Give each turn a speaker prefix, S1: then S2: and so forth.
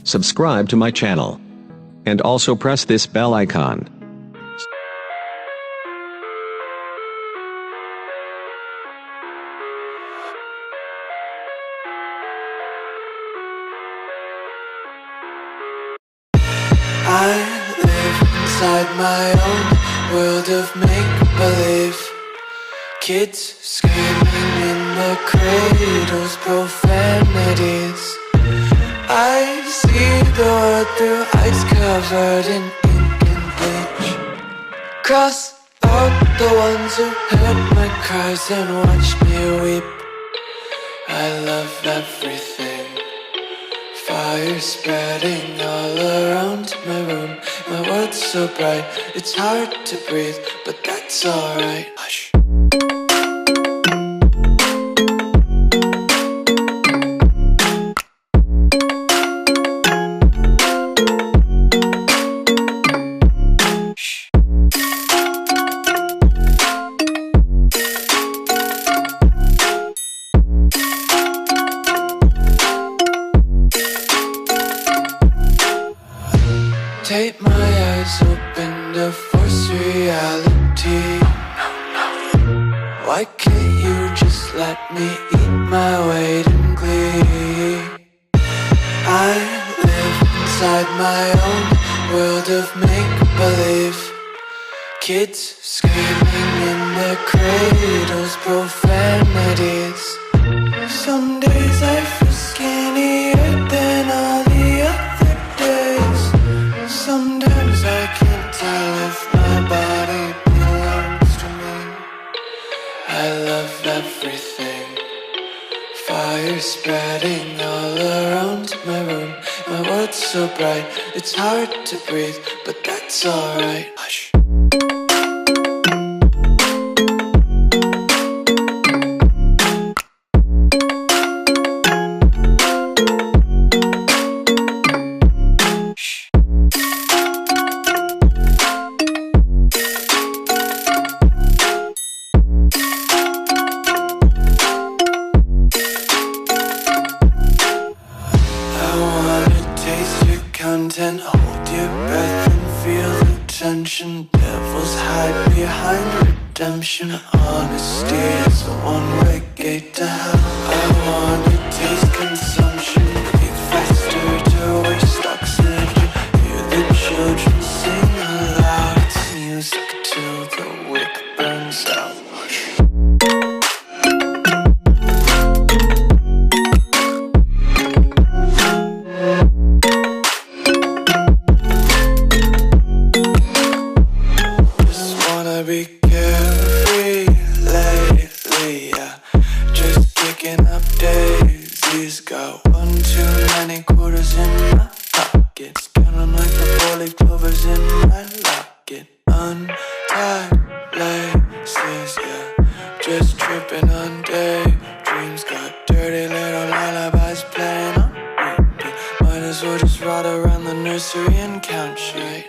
S1: subscribe to my channel, and also press this bell icon.
S2: I live inside my own world of make-believe. Kids screaming in their cradles, profanities. I see the world through ice covered in ink and bleach. Cross out the ones who heard my cries and watched me weep. I love everything. Fire spreading all around my room. My world's so bright, it's hard to breathe, but that's alright. Hush. Take my eyes open to force reality. Why can't you just let me eat my weight in glee? I live inside my own world of make-believe. Kids screaming in their cradles, profanities. Some days I feel skinnier than all the other days. Sometimes I can't tell if my body belongs to me. I love everything. Fire spreading all around my room. My world's so bright, it's hard to breathe, but that's alright. Hush. Content, hold your breath and feel the tension. Devils hide behind redemption. Honesty is a one-way gate to hell. I wanna taste consumption. Breathe faster to waste oxygen. Hear the children sing aloud. It's music till the wick burns out. Be carefree lately, yeah. Just kicking up daisies. Got one too many quarters in my pockets. Counting like the four-leaf clovers in my locket. Untied laces, yeah. Just tripping on daydreams. Got dirty little lullabies playing on repeat. Might as well just ride around the nursery and count sheep.